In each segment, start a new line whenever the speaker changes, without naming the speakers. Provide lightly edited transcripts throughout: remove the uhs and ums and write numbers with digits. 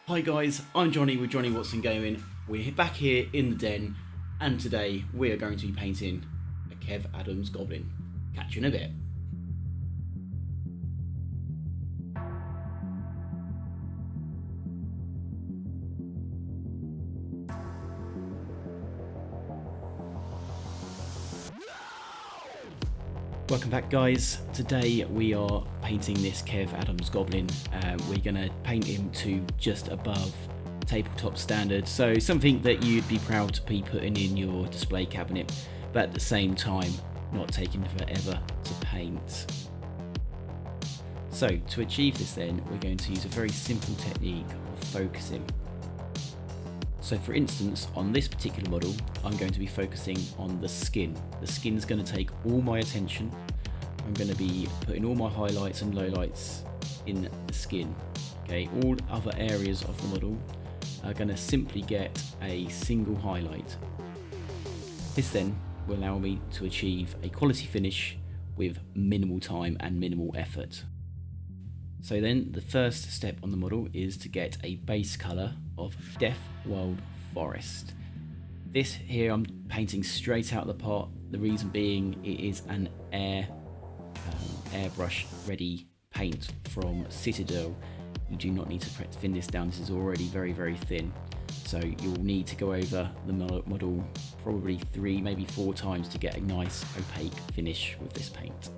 Hi guys, I'm Jonny with Jonny Watson Gaming. We're back here in the den, and today we are going to be painting a Kev Adams Goblin. Catch you in a bit. Welcome back guys. Today we are painting this Kev Adams Goblin. We're going to paint him to just above tabletop standard, so something that you'd be proud to be putting in your display cabinet, but at the same time not taking forever to paint. So to achieve this then, we're going to use a very simple technique of focusing. So for instance, on this particular model, I'm going to be focusing on the skin. The skin's going to take all my attention. I'm going to be putting all my highlights and lowlights in the skin. Okay, all other areas of the model are going to simply get a single highlight. This then will allow me to achieve a quality finish with minimal time and minimal effort. So then the first step on the model is to get a base colour of Death Wild Forest. This here I'm painting straight out of the pot, the reason being it is an airbrush ready paint from Citadel. You do not need to thin this down, this is already very thin. So you'll need to go over the model probably 3, maybe 4 times to get a nice opaque finish with this paint.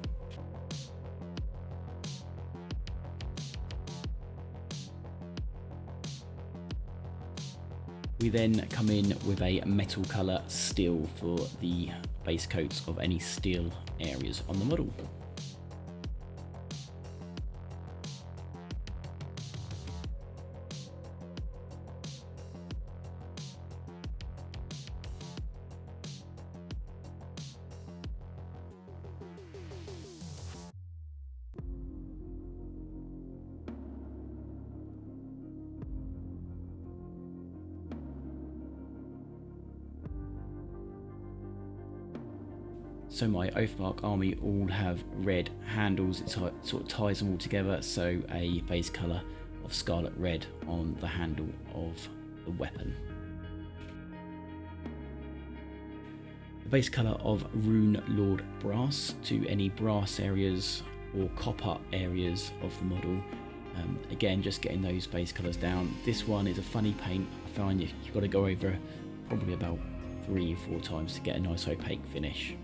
We then come in with a metal colour steel for the base coats of any steel areas on the model. So my Oathmark army all have red handles, it sort of ties them all together, so a base colour of scarlet red on the handle of the weapon. The base colour of Rune Lord Brass to any brass areas or copper areas of the model. Again, just getting those base colours down. This one is a funny paint, I find you've got to go over probably about 3 or 4 times to get a nice opaque finish.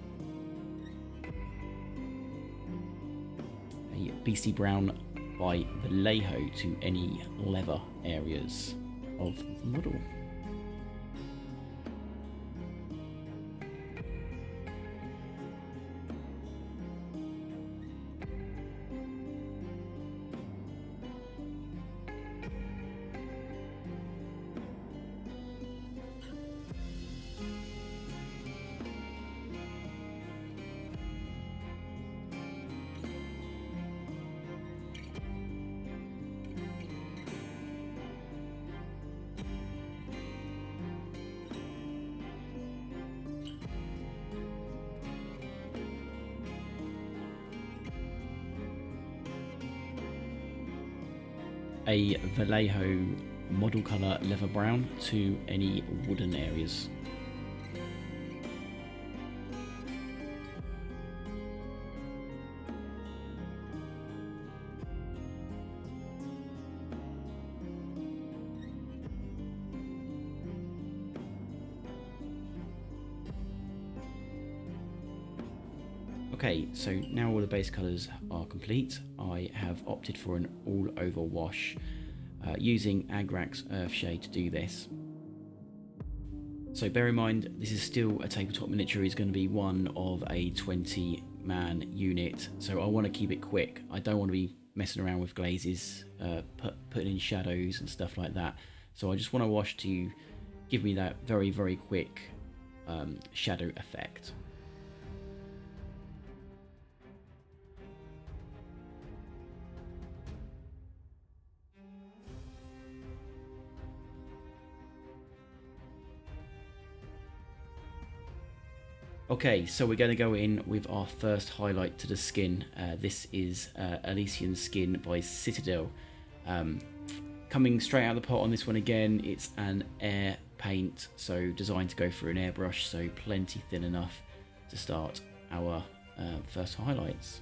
Beastie Brown by Vallejo to any leather areas of the model. A Vallejo model colour leather brown to any wooden areas. Okay, so now all the base colours are complete. I have opted for an all over wash using Agrax Earthshade to do this. So bear in mind, this is still a tabletop miniature, is going to be one of a 20-man unit, so I want to keep it quick. I don't want to be messing around with glazes, putting in shadows and stuff like that. So I just want a wash to give me that very quick shadow effect. Okay, so we're going to go in with our first highlight to the skin. This is Elysian Skin by Citadel. Coming straight out of the pot on this one again, it's an air paint, so designed to go through an airbrush, so plenty thin enough to start our first highlights.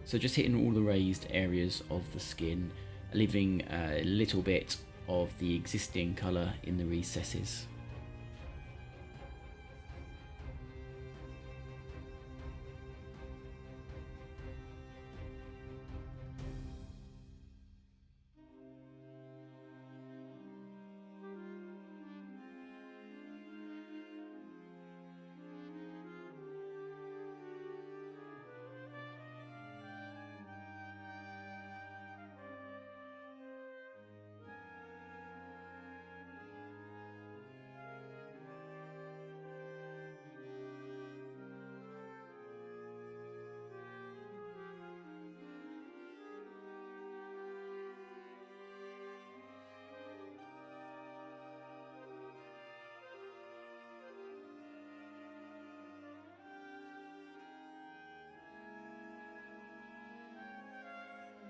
So just hitting all the raised areas of the skin, leaving a little bit of the existing colour in the recesses.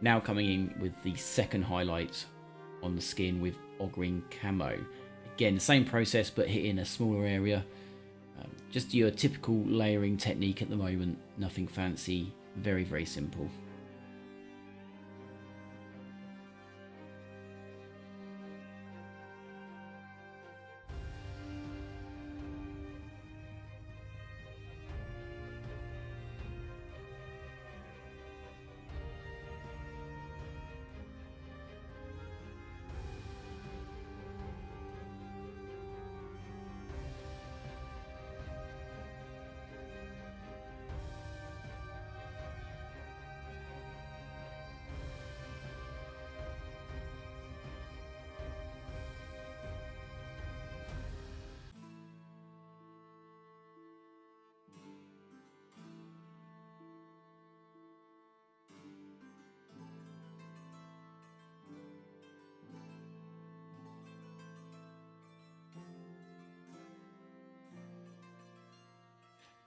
Now coming in with the second highlight on the skin with Goblin camo. Again, same process but hitting a smaller area. Just your typical layering technique at the moment, nothing fancy, very, very simple.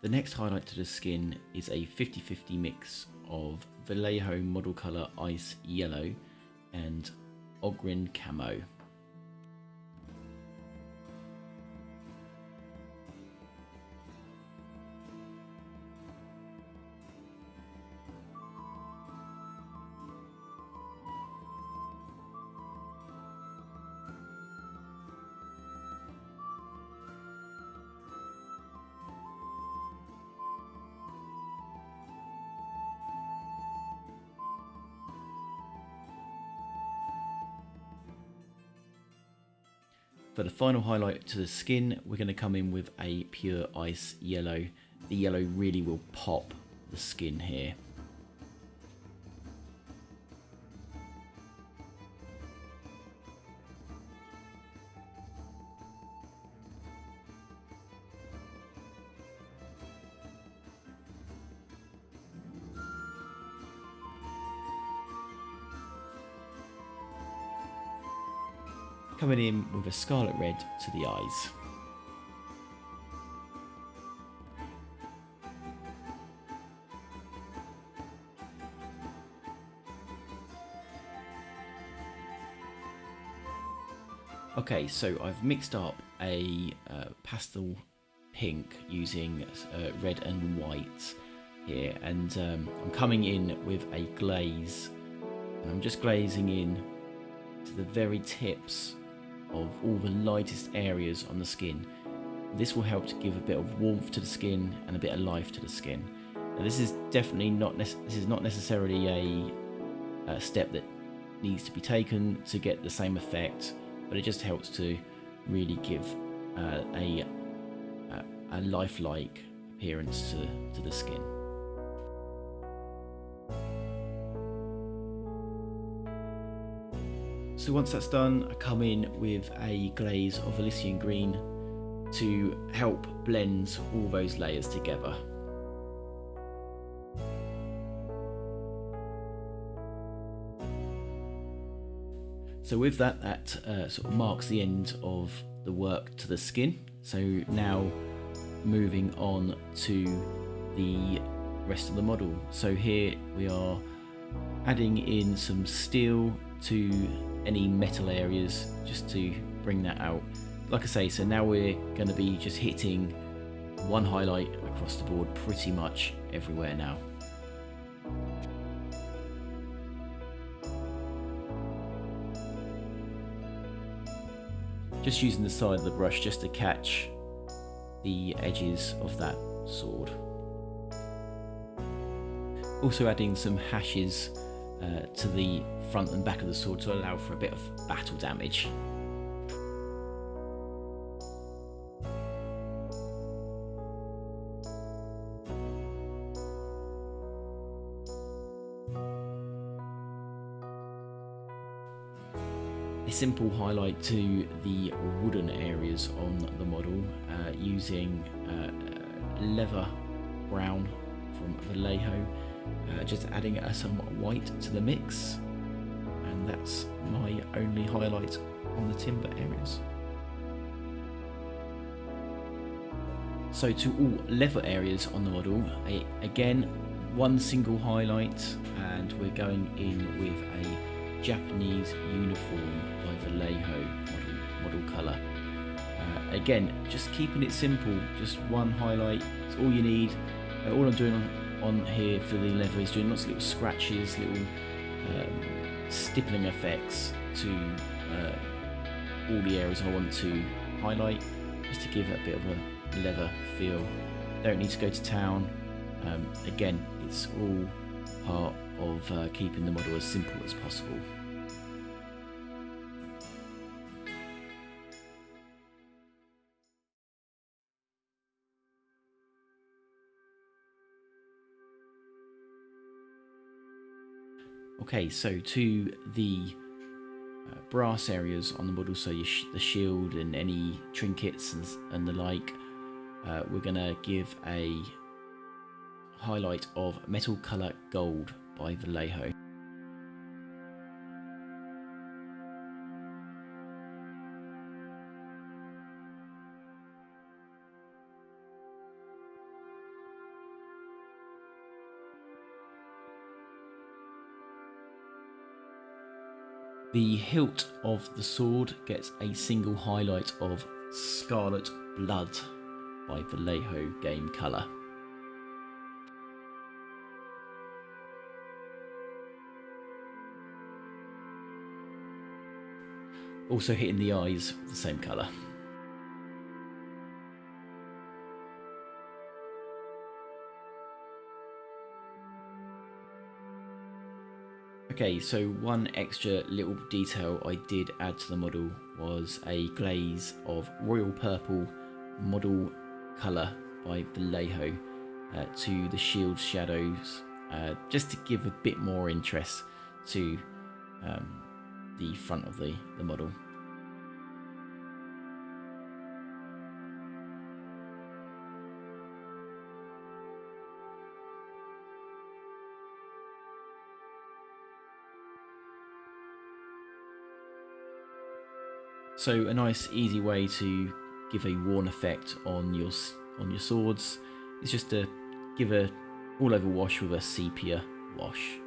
The next highlight to the skin is a 50-50 mix of Vallejo model colour ice yellow and Goblin camo. For the final highlight to the skin, we're going to come in with a pure ice yellow. The yellow really will pop the skin here. Coming in with a scarlet red to the eyes. Okay, so I've mixed up a pastel pink using red and white here, and I'm coming in with a glaze, and I'm just glazing in to the very tips of all the lightest areas on the skin. This will help to give a bit of warmth to the skin and a bit of life to the skin. Now, this is definitely not necessarily a step that needs to be taken to get the same effect, but it just helps to really give a lifelike appearance to the skin. So once that's done, I come in with a glaze of Elysian green to help blend all those layers together. So with that sort of marks the end of the work to the skin. So now moving on to the rest of the model. So here we are adding in some steel to any metal areas just to bring that out. Like I say, so now we're going to be just hitting one highlight across the board pretty much everywhere now. Just using the side of the brush just to catch the edges of that sword. Also adding some hashes to the front and back of the sword to allow for a bit of battle damage. A simple highlight to the wooden areas on the model using leather brown from Vallejo, just adding some white to the mix, and that's my only highlight on the timber areas. So to all leather areas on the model, again one single highlight, and we're going in with a Japanese uniform by Vallejo model colour. Again, just keeping it simple, just one highlight, it's all you need. All I'm doing on here for the leather is doing lots of little scratches, little stippling effects to all the areas I want to highlight, just to give it a bit of a leather feel. Don't need to go to town. Again, it's all part of keeping the model as simple as possible. Okay, so to the brass areas on the model, so the shield and any trinkets and the like, we're going to give a highlight of Metal Colour Gold by Vallejo. The hilt of the sword gets a single highlight of Scarlet Blood by Vallejo Game Colour. Also hitting the eyes with the same colour. Okay, so one extra little detail I did add to the model was a glaze of royal purple model colour by Vallejo to the shield shadows, just to give a bit more interest to the front of the model. So a nice easy way to give a worn effect on your swords is just to give a all over wash with a sepia wash.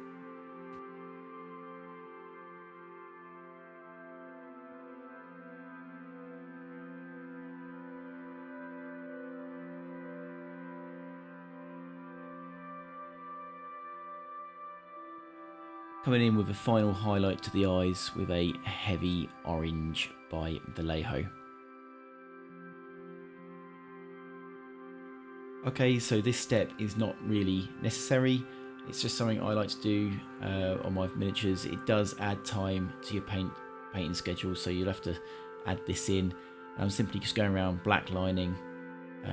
Coming in with a final highlight to the eyes with a heavy orange by Vallejo. Okay, so this step is not really necessary. It's just something I like to do on my miniatures. It does add time to your painting schedule, so you'll have to add this in. I'm simply just going around black lining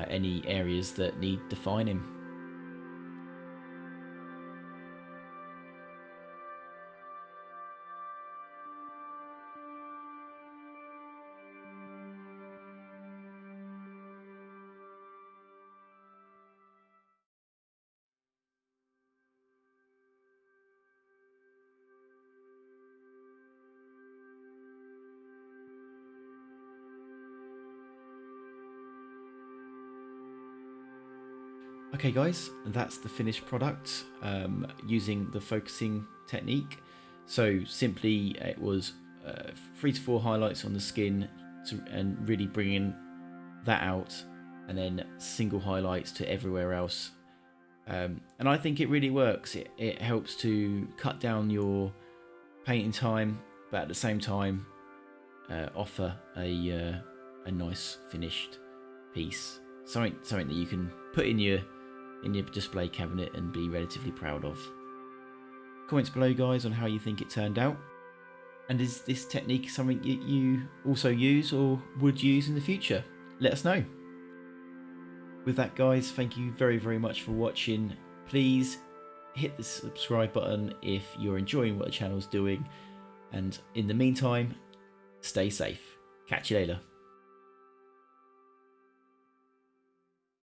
any areas that need defining. Okay guys, that's the finished product using the focusing technique. So simply it was 3 to 4 highlights on the skin and really bringing that out, and then single highlights to everywhere else. And I think it really works. It helps to cut down your painting time, but at the same time offer a nice finished piece. Something that you can put in your display cabinet and be relatively proud of. Comments below guys on how you think it turned out. And is this technique something you also use or would use in the future? Let us know. With that guys, thank you very much for watching. Please hit the subscribe button if you're enjoying what the channel's doing. And in the meantime, stay safe. Catch you later.